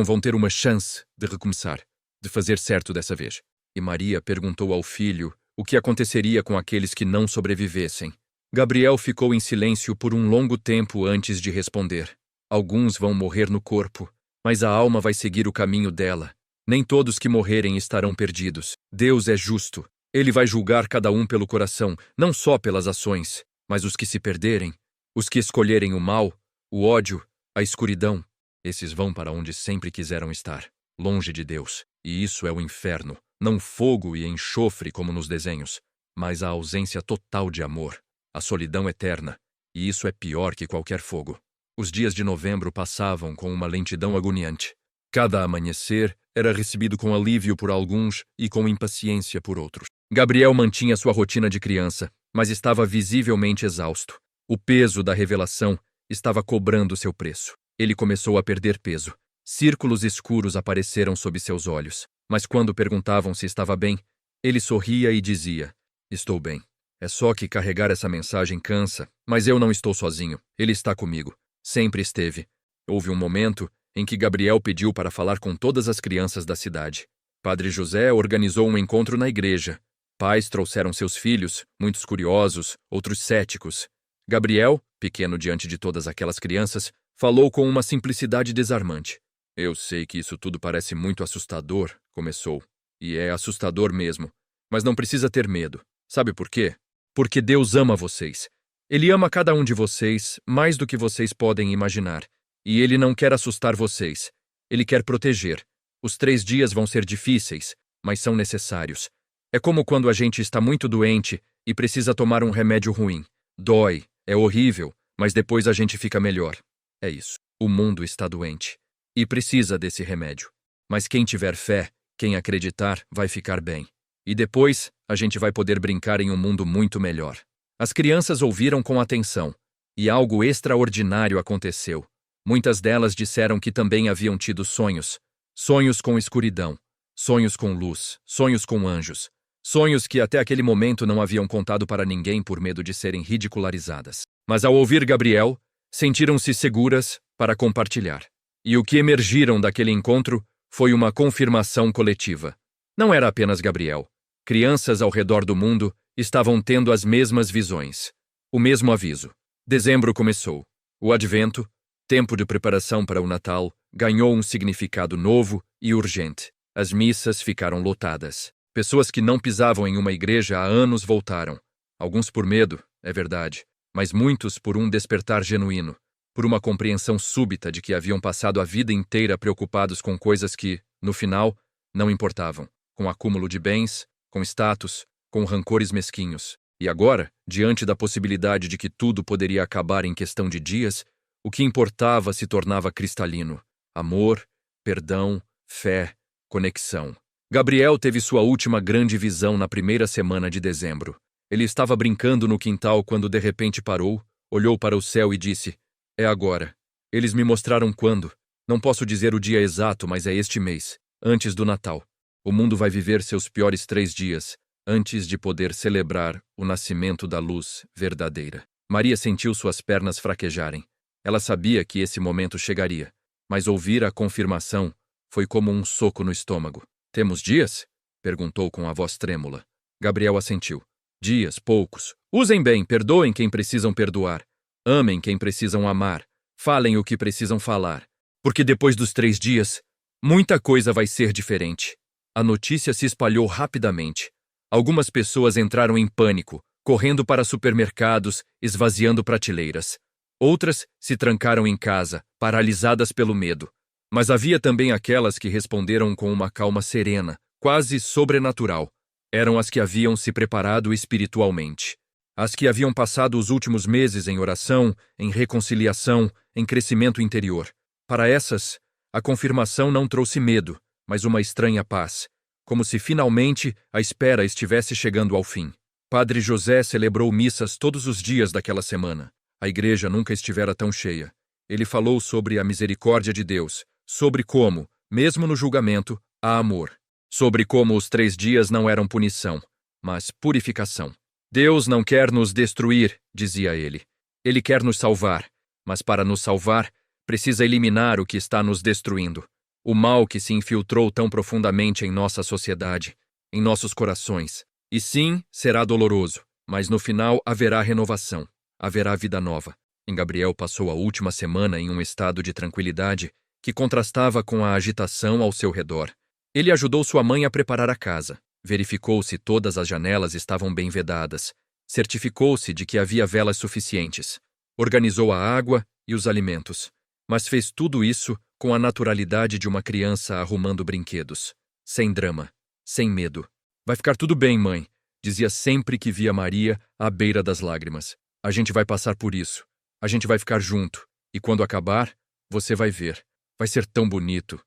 vão ter uma chance de recomeçar, de fazer certo dessa vez. E Maria perguntou ao filho o que aconteceria com aqueles que não sobrevivessem. Gabriel ficou em silêncio por um longo tempo antes de responder. Alguns vão morrer no corpo, mas a alma vai seguir o caminho dela. Nem todos que morrerem estarão perdidos. Deus é justo. Ele vai julgar cada um pelo coração, não só pelas ações, mas os que se perderem, os que escolherem o mal, o ódio, a escuridão. Esses vão para onde sempre quiseram estar, longe de Deus. E isso é o inferno, não fogo e enxofre como nos desenhos, mas a ausência total de amor, a solidão eterna. E isso é pior que qualquer fogo. Os dias de novembro passavam com uma lentidão agoniante. Cada amanhecer era recebido com alívio por alguns e com impaciência por outros. Gabriel mantinha sua rotina de criança, mas estava visivelmente exausto. O peso da revelação estava cobrando seu preço. Ele começou a perder peso. Círculos escuros apareceram sob seus olhos, mas quando perguntavam se estava bem, ele sorria e dizia, estou bem. É só que carregar essa mensagem cansa, mas eu não estou sozinho. Ele está comigo. Sempre esteve. Houve um momento em que Gabriel pediu para falar com todas as crianças da cidade. Padre José organizou um encontro na igreja. Pais trouxeram seus filhos, muitos curiosos, outros céticos. Gabriel, pequeno diante de todas aquelas crianças, falou com uma simplicidade desarmante. Eu sei que isso tudo parece muito assustador, começou. E é assustador mesmo. Mas não precisa ter medo. Sabe por quê? Porque Deus ama vocês. Ele ama cada um de vocês mais do que vocês podem imaginar. E Ele não quer assustar vocês. Ele quer proteger. Os 3 dias vão ser difíceis, mas são necessários. É como quando a gente está muito doente e precisa tomar um remédio ruim. Dói, é horrível, mas depois a gente fica melhor. É isso. O mundo está doente e precisa desse remédio. Mas quem tiver fé, quem acreditar, vai ficar bem. E depois, a gente vai poder brincar em um mundo muito melhor. As crianças ouviram com atenção, e algo extraordinário aconteceu. Muitas delas disseram que também haviam tido sonhos. Sonhos com escuridão, sonhos com luz, sonhos com anjos. Sonhos que até aquele momento não haviam contado para ninguém por medo de serem ridicularizadas. Mas ao ouvir Gabriel, sentiram-se seguras para compartilhar. E o que emergiram daquele encontro foi uma confirmação coletiva. Não era apenas Gabriel. Crianças ao redor do mundo estavam tendo as mesmas visões. O mesmo aviso. Dezembro começou. O Advento, tempo de preparação para o Natal, ganhou um significado novo e urgente. As missas ficaram lotadas. Pessoas que não pisavam em uma igreja há anos voltaram. Alguns por medo, é verdade, mas muitos por um despertar genuíno, por uma compreensão súbita de que haviam passado a vida inteira preocupados com coisas que, no final, não importavam. com acúmulo de bens, com status, com rancores mesquinhos. E agora, diante da possibilidade de que tudo poderia acabar em questão de dias, o que importava se tornava cristalino: amor, perdão, fé, conexão. Gabriel teve sua última grande visão na primeira semana de dezembro. Ele estava brincando no quintal quando de repente parou, olhou para o céu e disse: "É agora. Eles me mostraram quando. Não posso dizer o dia exato, mas é este mês, antes do Natal. O mundo vai viver seus piores 3 dias, antes de poder celebrar o nascimento da luz verdadeira." Maria sentiu suas pernas fraquejarem. Ela sabia que esse momento chegaria, mas ouvir a confirmação foi como um soco no estômago. "Temos dias?" perguntou com a voz trêmula. Gabriel assentiu. "Dias, poucos. Usem bem, perdoem quem precisam perdoar. Amem quem precisam amar. Falem o que precisam falar. Porque depois dos 3 dias, muita coisa vai ser diferente." A notícia se espalhou rapidamente. Algumas pessoas entraram em pânico, correndo para supermercados, esvaziando prateleiras. Outras se trancaram em casa, paralisadas pelo medo. Mas havia também aquelas que responderam com uma calma serena, quase sobrenatural. Eram as que haviam se preparado espiritualmente. As que haviam passado os últimos meses em oração, em reconciliação, em crescimento interior. Para essas, a confirmação não trouxe medo, mas uma estranha paz, como se finalmente a espera estivesse chegando ao fim. Padre José celebrou missas todos os dias daquela semana. A igreja nunca estivera tão cheia. Ele falou sobre a misericórdia de Deus, sobre como, mesmo no julgamento, há amor. Sobre como os 3 dias não eram punição, mas purificação. "Deus não quer nos destruir", dizia ele. "Ele quer nos salvar, mas para nos salvar, precisa eliminar o que está nos destruindo. O mal que se infiltrou tão profundamente em nossa sociedade, em nossos corações. E sim, será doloroso, mas no final haverá renovação, haverá vida nova." Gabriel passou a última semana em um estado de tranquilidade que contrastava com a agitação ao seu redor. Ele ajudou sua mãe a preparar a casa, verificou se todas as janelas estavam bem vedadas, certificou-se de que havia velas suficientes, organizou a água e os alimentos, mas fez tudo isso com a naturalidade de uma criança arrumando brinquedos, sem drama, sem medo. "Vai ficar tudo bem, mãe", dizia sempre que via Maria à beira das lágrimas. "A gente vai passar por isso. A gente vai ficar junto. E quando acabar, você vai ver. Vai ser tão bonito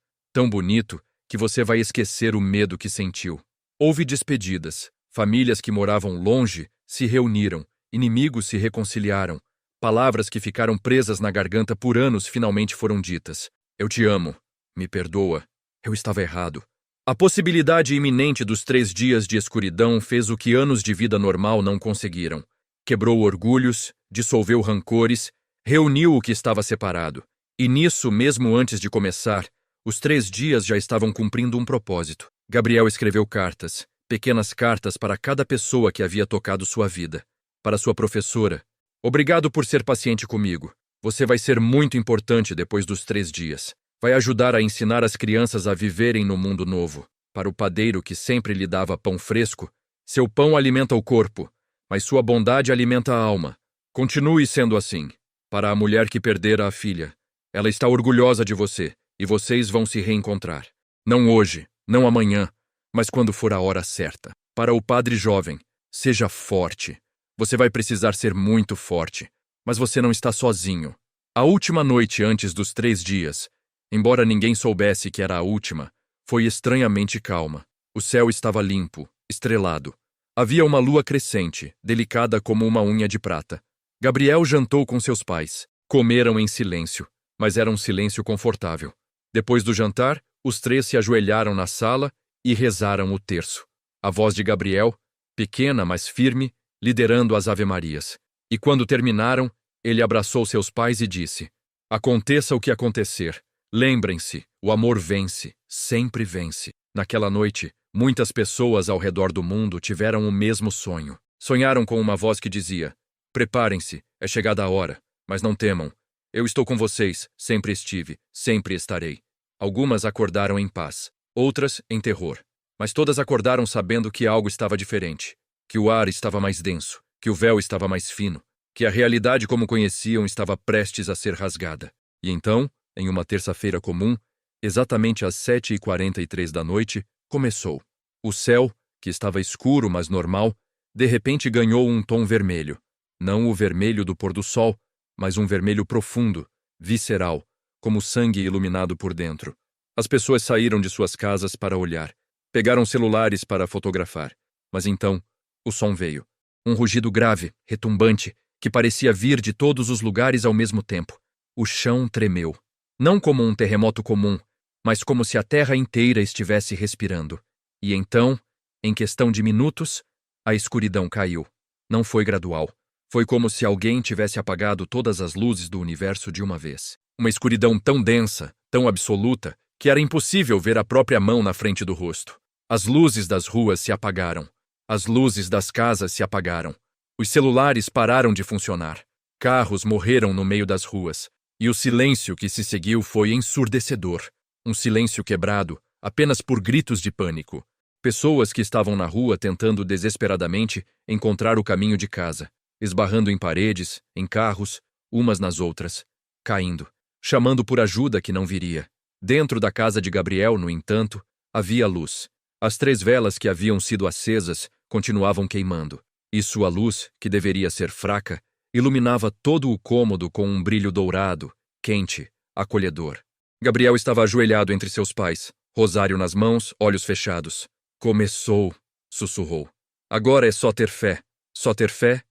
que você vai esquecer o medo que sentiu." Houve despedidas. Famílias que moravam longe se reuniram. Inimigos se reconciliaram. Palavras que ficaram presas na garganta por anos finalmente foram ditas. "Eu te amo. Me perdoa. Eu estava errado." A possibilidade iminente dos 3 dias de escuridão fez o que anos de vida normal não conseguiram. Quebrou orgulhos, dissolveu rancores, reuniu o que estava separado. E nisso, mesmo antes de começar, os 3 dias já estavam cumprindo um propósito. Gabriel escreveu cartas, pequenas cartas para cada pessoa que havia tocado sua vida. Para sua professora: "Obrigado por ser paciente comigo. Você vai ser muito importante depois dos 3 dias. Vai ajudar a ensinar as crianças a viverem no mundo novo." Para o padeiro que sempre lhe dava pão fresco: "Seu pão alimenta o corpo, mas sua bondade alimenta a alma. Continue sendo assim." Para a mulher que perdera a filha: "Ela está orgulhosa de você, e vocês vão se reencontrar. Não hoje, não amanhã, mas quando for a hora certa." Para o padre jovem: "Seja forte. Você vai precisar ser muito forte, mas você não está sozinho." A última noite antes dos 3 dias, embora ninguém soubesse que era a última, foi estranhamente calma. O céu estava limpo, estrelado. Havia uma lua crescente, delicada como uma unha de prata. Gabriel jantou com seus pais. Comeram em silêncio, mas era um silêncio confortável. Depois do jantar, os 3 se ajoelharam na sala e rezaram o terço. A voz de Gabriel, pequena mas firme, liderando as Ave-Marias. E quando terminaram, ele abraçou seus pais e disse: "Aconteça o que acontecer, lembrem-se, o amor vence, sempre vence." Naquela noite, muitas pessoas ao redor do mundo tiveram o mesmo sonho. Sonharam com uma voz que dizia: "Preparem-se, é chegada a hora, mas não temam. Eu estou com vocês, sempre estive, sempre estarei." Algumas acordaram em paz, outras em terror. Mas todas acordaram sabendo que algo estava diferente, que o ar estava mais denso, que o véu estava mais fino, que a realidade como conheciam estava prestes a ser rasgada. E então, em uma terça-feira comum, exatamente às 7h43 da noite, começou. O céu, que estava escuro, mas normal, de repente ganhou um tom vermelho. Não o vermelho do pôr do sol, mas um vermelho profundo, visceral, como sangue iluminado por dentro. As pessoas saíram de suas casas para olhar. Pegaram celulares para fotografar. Mas então, o som veio. Um rugido grave, retumbante, que parecia vir de todos os lugares ao mesmo tempo. O chão tremeu. Não como um terremoto comum, mas como se a terra inteira estivesse respirando. E então, em questão de minutos, a escuridão caiu. Não foi gradual. Foi como se alguém tivesse apagado todas as luzes do universo de uma vez. Uma escuridão tão densa, tão absoluta, que era impossível ver a própria mão na frente do rosto. As luzes das ruas se apagaram. As luzes das casas se apagaram. Os celulares pararam de funcionar. Carros morreram no meio das ruas. E o silêncio que se seguiu foi ensurdecedor. Um silêncio quebrado apenas por gritos de pânico. Pessoas que estavam na rua tentando desesperadamente encontrar o caminho de casa, esbarrando em paredes, em carros, umas nas outras, caindo, chamando por ajuda que não viria. Dentro da casa de Gabriel, no entanto, havia luz. As 3 velas que haviam sido acesas continuavam queimando, e sua luz, que deveria ser fraca, iluminava todo o cômodo com um brilho dourado, quente, acolhedor. Gabriel estava ajoelhado entre seus pais, rosário nas mãos, olhos fechados. Começou, sussurrou. Agora é só ter fé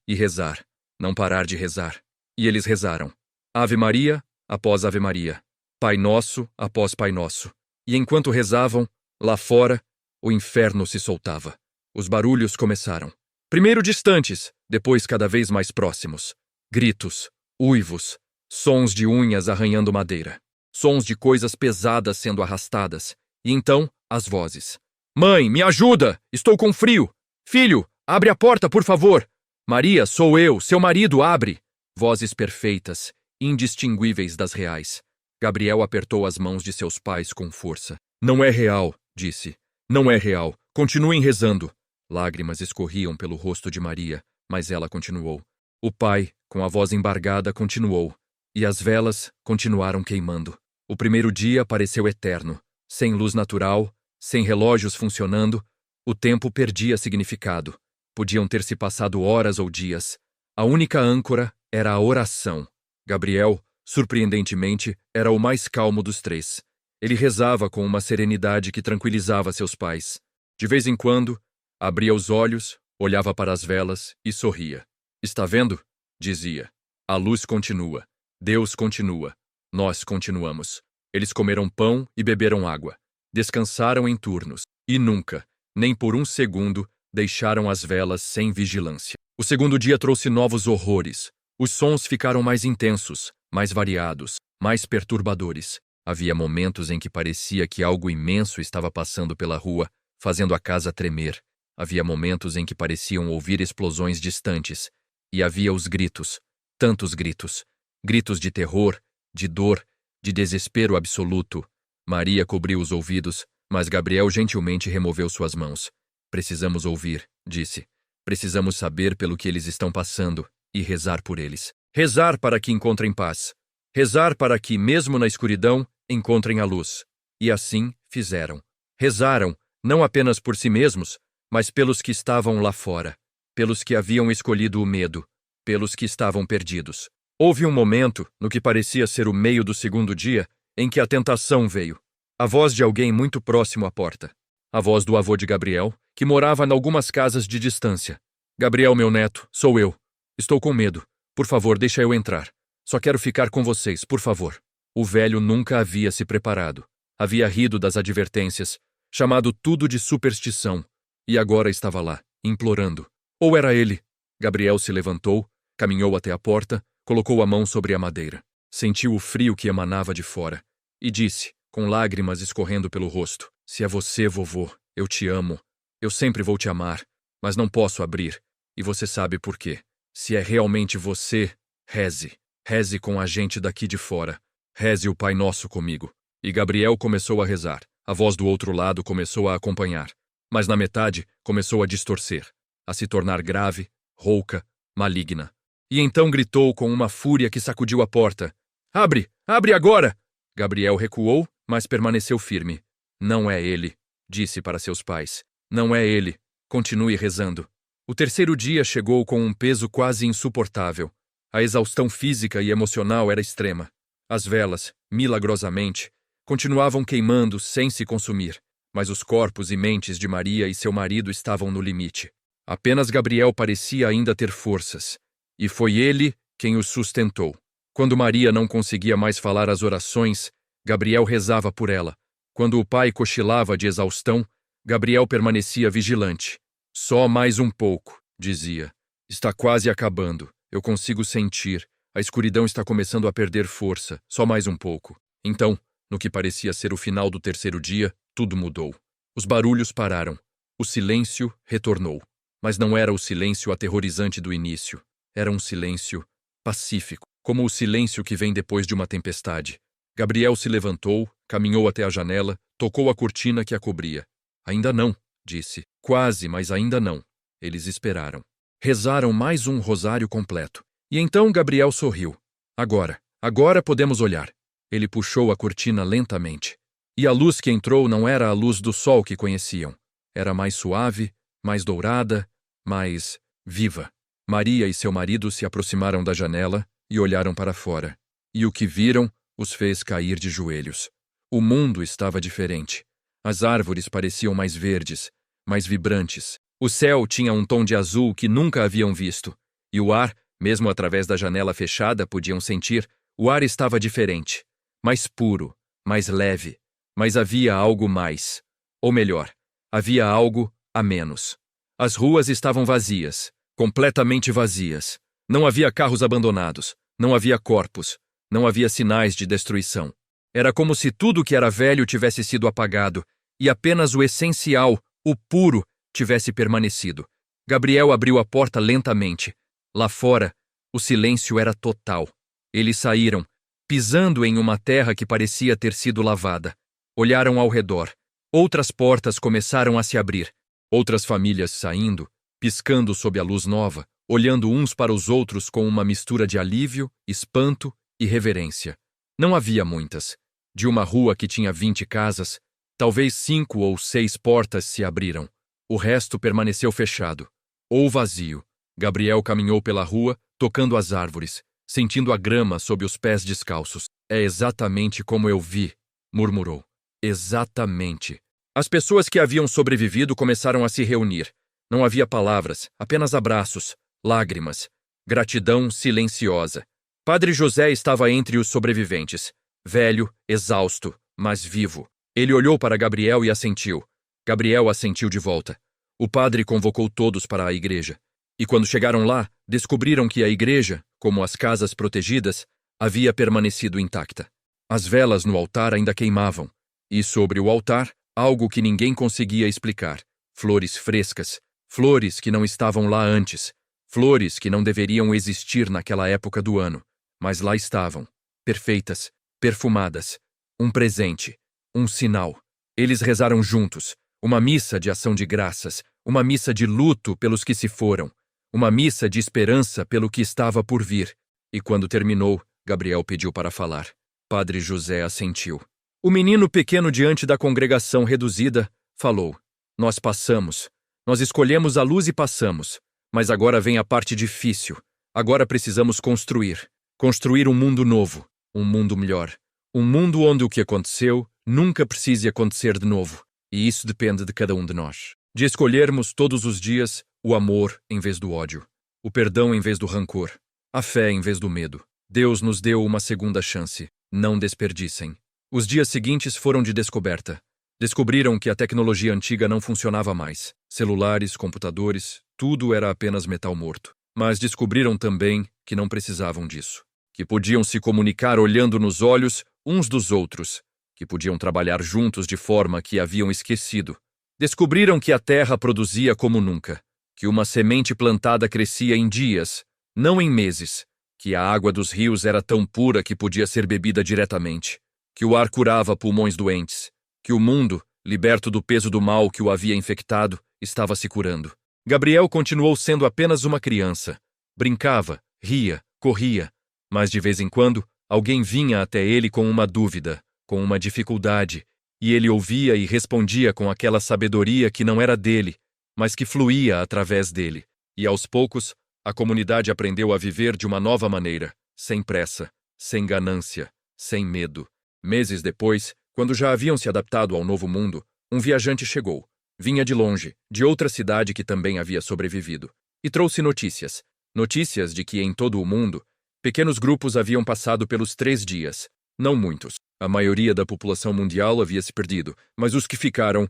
e rezar, não parar de rezar. E eles rezaram. Ave Maria, após Ave Maria. Pai Nosso, após Pai Nosso. E enquanto rezavam, lá fora, o inferno se soltava. Os barulhos começaram. Primeiro distantes, depois cada vez mais próximos. Gritos, uivos, sons de unhas arranhando madeira. Sons de coisas pesadas sendo arrastadas. E então, as vozes. Mãe, me ajuda! Estou com frio! Filho, abre a porta, por favor! Maria, sou eu, seu marido, abre! Vozes perfeitas, indistinguíveis das reais. Gabriel apertou as mãos de seus pais com força. Não é real, disse. Não é real. Continuem rezando. Lágrimas escorriam pelo rosto de Maria, mas ela continuou. O pai, com a voz embargada, continuou. E as velas continuaram queimando. O primeiro dia pareceu eterno. Sem luz natural, sem relógios funcionando, o tempo perdia significado. Podiam ter se passado horas ou dias. A única âncora era a oração. Gabriel, surpreendentemente, era o mais calmo dos 3. Ele rezava com uma serenidade que tranquilizava seus pais. De vez em quando, abria os olhos, olhava para as velas e sorria. Está vendo? Dizia. A luz continua. Deus continua. Nós continuamos. Eles comeram pão e beberam água. Descansaram em turnos. E nunca, nem por um segundo, deixaram as velas sem vigilância. O segundo dia trouxe novos horrores. Os sons ficaram mais intensos, mais variados, mais perturbadores. Havia momentos em que parecia que algo imenso estava passando pela rua, fazendo a casa tremer. Havia momentos em que pareciam ouvir explosões distantes. E havia os gritos, tantos gritos. Gritos de terror, de dor, de desespero absoluto. Maria cobriu os ouvidos, mas Gabriel gentilmente removeu suas mãos. Precisamos ouvir, disse. Precisamos saber pelo que eles estão passando e rezar por eles. Rezar para que encontrem paz. Rezar para que, mesmo na escuridão, encontrem a luz. E assim fizeram. Rezaram, não apenas por si mesmos, mas pelos que estavam lá fora, pelos que haviam escolhido o medo, pelos que estavam perdidos. Houve um momento, no que parecia ser o meio do segundo dia, em que a tentação veio. A voz de alguém muito próximo à porta. A voz do avô de Gabriel, que morava em algumas casas de distância. Gabriel, meu neto, sou eu. Estou com medo. Por favor, deixa eu entrar. Só quero ficar com vocês, por favor. O velho nunca havia se preparado. Havia rido das advertências, chamado tudo de superstição. E agora estava lá, implorando. Ou era ele? Gabriel se levantou, caminhou até a porta, colocou a mão sobre a madeira. Sentiu o frio que emanava de fora. E disse, com lágrimas escorrendo pelo rosto. Se é você, vovô, eu te amo. Eu sempre vou te amar, mas não posso abrir. E você sabe por quê. Se é realmente você, reze. Reze com a gente daqui de fora. Reze o Pai Nosso comigo. E Gabriel começou a rezar. A voz do outro lado começou a acompanhar. Mas na metade começou a distorcer, a se tornar grave, rouca, maligna. E então gritou com uma fúria que sacudiu a porta. Abre! Abre agora! Gabriel recuou, mas permaneceu firme. Não é ele, disse para seus pais. Não é ele. Continue rezando. O terceiro dia chegou com um peso quase insuportável. A exaustão física e emocional era extrema. As velas, milagrosamente, continuavam queimando sem se consumir, mas os corpos e mentes de Maria e seu marido estavam no limite. Apenas Gabriel parecia ainda ter forças, e foi ele quem os sustentou. Quando Maria não conseguia mais falar as orações, Gabriel rezava por ela. Quando o pai cochilava de exaustão, Gabriel permanecia vigilante. Só mais um pouco, dizia. Está quase acabando. Eu consigo sentir. A escuridão está começando a perder força. Só mais um pouco. Então, no que parecia ser o final do terceiro dia, tudo mudou. Os barulhos pararam. O silêncio retornou. Mas não era o silêncio aterrorizante do início. Era um silêncio pacífico, como o silêncio que vem depois de uma tempestade. Gabriel se levantou, caminhou até a janela, tocou a cortina que a cobria. Ainda não, disse. Quase, mas ainda não. Eles esperaram. Rezaram mais um rosário completo. E então Gabriel sorriu. Agora podemos olhar. Ele puxou a cortina lentamente. E a luz que entrou não era a luz do sol que conheciam. Era mais suave, mais dourada, mais viva. Maria e seu marido se aproximaram da janela e olharam para fora. E o que viram os fez cair de joelhos. O mundo estava diferente. As árvores pareciam mais verdes, mais vibrantes. O céu tinha um tom de azul que nunca haviam visto. E o ar, mesmo através da janela fechada, podiam sentir, o ar estava diferente. Mais puro, mais leve. Mas havia algo mais. Ou melhor, havia algo a menos. As ruas estavam vazias, completamente vazias. Não havia carros abandonados, não havia corpos, não havia sinais de destruição. Era como se tudo que era velho tivesse sido apagado e apenas o essencial, o puro, tivesse permanecido. Gabriel abriu a porta lentamente. Lá fora, o silêncio era total. Eles saíram, pisando em uma terra que parecia ter sido lavada. Olharam ao redor. Outras portas começaram a se abrir. Outras famílias saindo, piscando sob a luz nova, olhando uns para os outros com uma mistura de alívio, espanto e reverência. Não havia muitas. De uma rua que tinha 20 casas, talvez 5 ou 6 portas se abriram. O resto permaneceu fechado, ou vazio. Gabriel caminhou pela rua, tocando as árvores, sentindo a grama sob os pés descalços. É exatamente como eu vi, murmurou. Exatamente. As pessoas que haviam sobrevivido começaram a se reunir. Não havia palavras, apenas abraços, lágrimas, gratidão silenciosa. Padre José estava entre os sobreviventes, velho, exausto, mas vivo. Ele olhou para Gabriel e assentiu. Gabriel assentiu de volta. O padre convocou todos para a igreja. E quando chegaram lá, descobriram que a igreja, como as casas protegidas, havia permanecido intacta. As velas no altar ainda queimavam. E sobre o altar, algo que ninguém conseguia explicar. Flores frescas, flores que não estavam lá antes, flores que não deveriam existir naquela época do ano, mas lá estavam, perfeitas, perfumadas, um presente, um sinal. Eles rezaram juntos, uma missa de ação de graças, uma missa de luto pelos que se foram, uma missa de esperança pelo que estava por vir. E quando terminou, Gabriel pediu para falar. Padre José assentiu. O menino pequeno diante da congregação reduzida falou. Nós passamos. Nós escolhemos a luz e passamos. Mas agora vem a parte difícil. Agora precisamos construir. Construir um mundo novo. Um mundo melhor. Um mundo onde o que aconteceu nunca precise acontecer de novo. E isso depende de cada um de nós. De escolhermos todos os dias o amor em vez do ódio. O perdão em vez do rancor. A fé em vez do medo. Deus nos deu uma segunda chance. Não desperdicem. Os dias seguintes foram de descoberta. Descobriram que a tecnologia antiga não funcionava mais. Celulares, computadores, tudo era apenas metal morto. Mas descobriram também que não precisavam disso. Que podiam se comunicar olhando nos olhos uns dos outros. Que podiam trabalhar juntos de forma que haviam esquecido. Descobriram que a terra produzia como nunca. Que uma semente plantada crescia em dias, não em meses. Que a água dos rios era tão pura que podia ser bebida diretamente. Que o ar curava pulmões doentes, que o mundo, liberto do peso do mal que o havia infectado, estava se curando. Gabriel continuou sendo apenas uma criança. Brincava, ria, corria, mas de vez em quando alguém vinha até ele com uma dúvida, com uma dificuldade, e ele ouvia e respondia com aquela sabedoria que não era dele, mas que fluía através dele. E aos poucos, a comunidade aprendeu a viver de uma nova maneira, sem pressa, sem ganância, sem medo. Meses depois, quando já haviam se adaptado ao novo mundo, um viajante chegou. Vinha de longe, de outra cidade que também havia sobrevivido, e trouxe notícias. Notícias de que em todo o mundo, pequenos grupos haviam passado pelos 3 dias. Não muitos. A maioria da população mundial havia se perdido, mas os que ficaram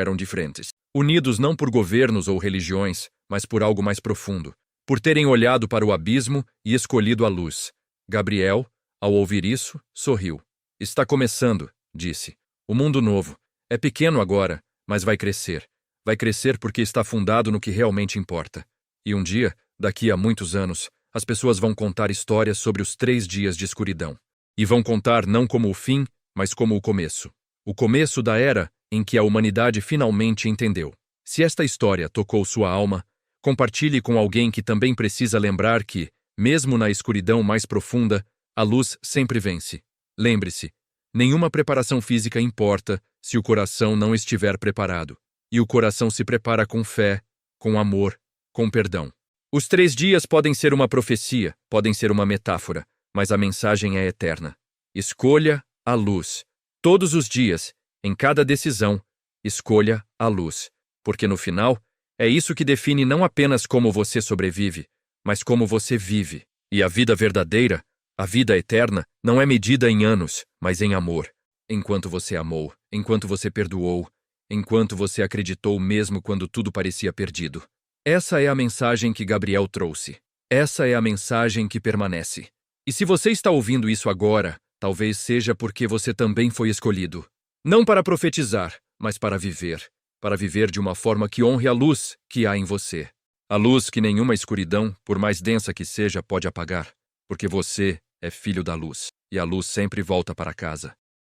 eram diferentes. Unidos não por governos ou religiões, mas por algo mais profundo. Por terem olhado para o abismo e escolhido a luz. Gabriel, ao ouvir isso, sorriu. Está começando, disse. O mundo novo. É pequeno agora, mas vai crescer. Vai crescer porque está fundado no que realmente importa. E um dia, daqui a muitos anos, as pessoas vão contar histórias sobre os 3 dias de escuridão. E vão contar não como o fim, mas como o começo. O começo da era em que a humanidade finalmente entendeu. Se esta história tocou sua alma, compartilhe com alguém que também precisa lembrar que, mesmo na escuridão mais profunda, a luz sempre vence. Lembre-se, nenhuma preparação física importa se o coração não estiver preparado. E o coração se prepara com fé, com amor, com perdão. Os 3 dias podem ser uma profecia, podem ser uma metáfora, mas a mensagem é eterna. Escolha a luz. Todos os dias, em cada decisão, escolha a luz. Porque no final, é isso que define não apenas como você sobrevive, mas como você vive. E a vida verdadeira, a vida eterna, não é medida em anos, mas em amor. Enquanto você amou, enquanto você perdoou, enquanto você acreditou mesmo quando tudo parecia perdido. Essa é a mensagem que Gabriel trouxe. Essa é a mensagem que permanece. E se você está ouvindo isso agora, talvez seja porque você também foi escolhido. Não para profetizar, mas para viver. Para viver de uma forma que honre a luz que há em você. A luz que nenhuma escuridão, por mais densa que seja, pode apagar. Porque você é filho da luz. E a luz sempre volta para casa.